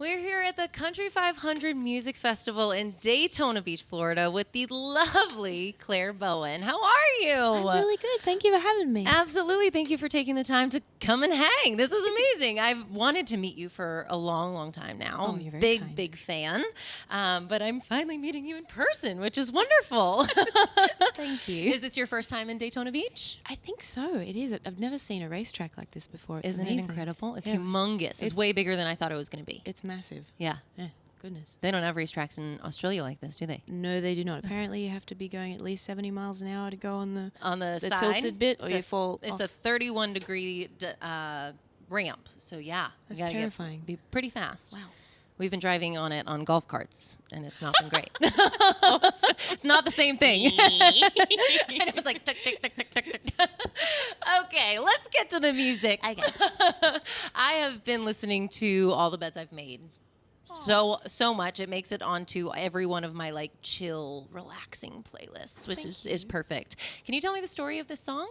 We're here at the Country 500 Music Festival in Daytona Beach, Florida with the lovely Clare Bowen. How are you? I'm really good. Thank you for having me. Absolutely. Thank you for taking the time to come and hang. This is amazing. I've wanted to meet you for a long, long time now. Oh, you're very kind. Big fan. But I'm finally meeting you in person, which is wonderful. Thank you. Is this your first time in Daytona Beach? I think so. It is. I've never seen a racetrack like this before. It's Isn't amazing. it incredible? It's Yeah. humongous. It's way bigger than I thought it was going to be. It's massive. Yeah. Goodness. They don't have racetracks in Australia like this, do they? No, they do not. Apparently, you have to be going at least 70 miles an hour to go on the side, tilted bit, or you fall It's off. a 31-degree ramp, so yeah. That's you gotta terrifying. Be pretty fast. Wow. We've been driving on it on golf carts, and it's not been great. It's not the same thing. And it was like tick, tick, tick, tick, tick, tick. Okay, let's get to the music. I have been listening to All the Beds I've Made. So much. It makes it onto every one of my like chill, relaxing playlists, which is perfect. Can you tell me the story of this song?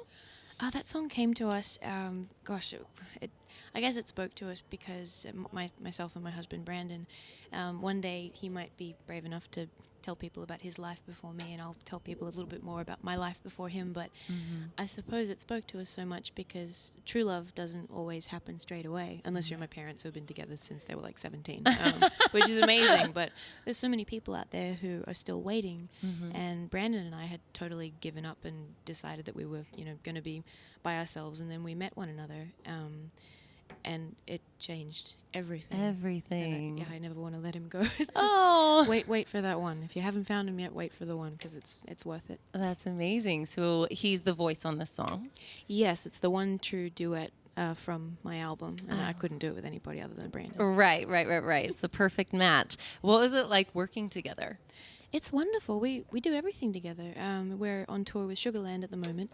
That song came to us. I guess it spoke to us because myself and my husband Brandon, one day he might be brave enough to tell people about his life before me, and I'll tell people a little bit more about my life before him. But I suppose it spoke to us so much because true love doesn't always happen straight away, unless you're my parents who've been together since they were like 17, which is amazing. But there's so many people out there who are still waiting, and Brandon and I had totally given up and decided that we were, going to be by ourselves, and then we met one another. And it changed everything. Everything. And I never want to let him go. It's Oh, just wait for that one. If you haven't found him yet, wait for the one because it's worth it. that's amazing. So he's the voice on this song. Yes, it's the one true duet from my album, and I couldn't do it with anybody other than Brandon. Right. It's the perfect match. What was it like working together? It's wonderful. We do everything together. We're on tour with Sugarland at the moment,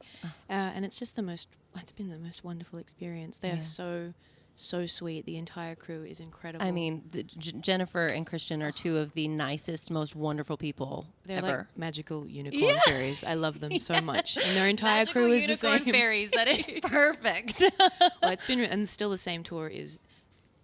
and it's just it's been the most wonderful experience. They are so sweet. The entire crew is incredible. I mean, Jennifer and Christian are two of the nicest, most wonderful people They're ever. like magical unicorn fairies. I love them so much, and their entire crew is the unicorn same. fairies. That is perfect. Well, it's been and still the same tour is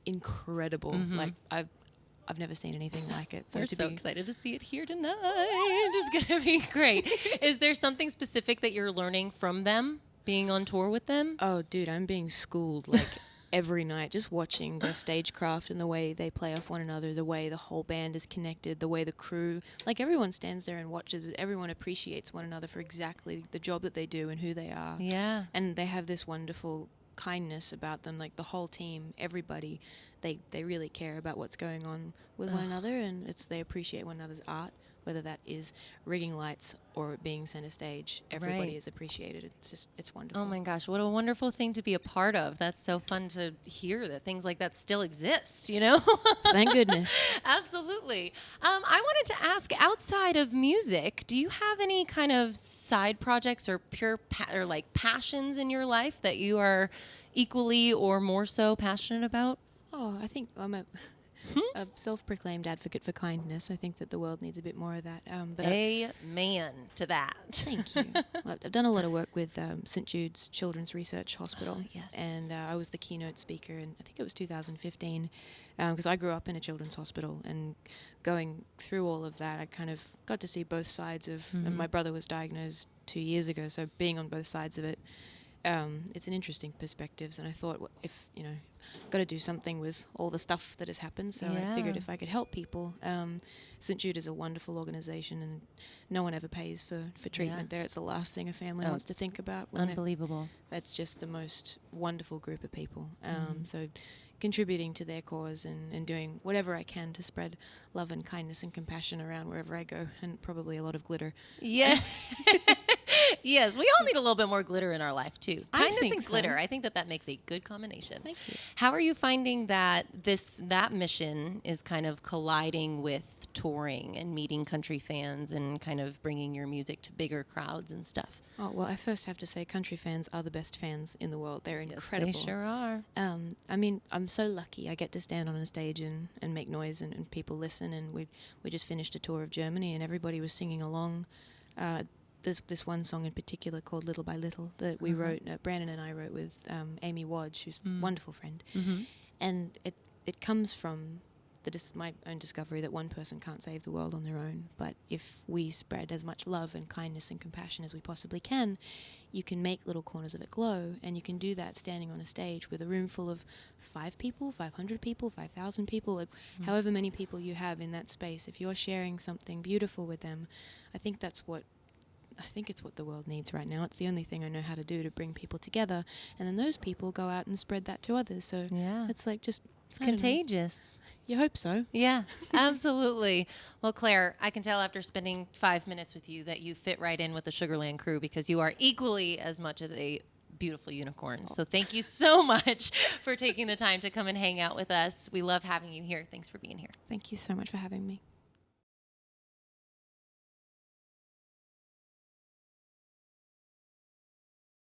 incredible. Like I've never seen anything like it. We're so excited to see it here tonight. It's gonna be great. Is there something specific that you're learning from them, being on tour with them? Oh, dude, I'm being schooled like every night, just watching their stagecraft and the way they play off one another, the way the whole band is connected, the way the crew, like everyone stands there and watches it. Everyone appreciates one another for exactly the job that they do and who they are. Yeah. And they have this wonderful kindness about them, like the whole team, everybody, they really care about what's going on with one another, and they appreciate one another's art, whether that is rigging lights or being center stage. Everybody Right. is appreciated. It's wonderful. Oh my gosh, what a wonderful thing to be a part of. That's so fun to hear that things like that still exist, Thank goodness. Absolutely. I wanted to ask, outside of music, do you have any kind of side projects or pure or like passions in your life that you are equally or more so passionate about? Oh, I think I'm a self-proclaimed advocate for kindness. I think that the world needs a bit more of that. But Amen to that. thank you. I've done a lot of work with St. Jude's Children's Research Hospital. Oh, yes. And I was the keynote speaker in, I think it was 2015, because I grew up in a children's hospital, and going through all of that, I kind of got to see both sides of, and my brother was diagnosed 2 years ago, so being on both sides of it, it's an interesting perspective, and I thought, if got to do something with all the stuff that has happened, so I figured if I could help people. St. Jude is a wonderful organization, and no one ever pays for treatment there. It's the last thing a family wants to think about. Unbelievable. That's just the most wonderful group of people. So contributing to their cause and doing whatever I can to spread love and kindness and compassion around wherever I go, and probably a lot of glitter. Yeah. Yes, we all need a little bit more glitter in our life too. I Kindness think and so. glitter. I think that makes a good combination. Thank you. How are you finding that that mission is kind of colliding with touring and meeting country fans and kind of bringing your music to bigger crowds and stuff? Oh, well, I first have to say country fans are the best fans in the world. They're incredible. They sure are. I mean, I'm so lucky. I get to stand on a stage and make noise and people listen. And we just finished a tour of Germany and everybody was singing along. There's this one song in particular called Little by Little that we wrote, Brandon and I wrote with Amy Wadge, who's a wonderful friend. And it comes from my own discovery that one person can't save the world on their own, but if we spread as much love and kindness and compassion as we possibly can, you can make little corners of it glow, and you can do that standing on a stage with a room full of 5 people, 500 people, 5,000 people, like however many people you have in that space. If you're sharing something beautiful with them, I think it's what the world needs right now. It's the only thing I know how to do to bring people together, and then those people go out and spread that to others. So it's like just it's contagious. You hope so. Yeah, absolutely. Well, Clare, I can tell after spending 5 minutes with you that you fit right in with the Sugarland crew, because you are equally as much of a beautiful unicorn. So thank you so much for taking the time to come and hang out with us. We love having you here. Thanks for being here. Thank you so much for having me.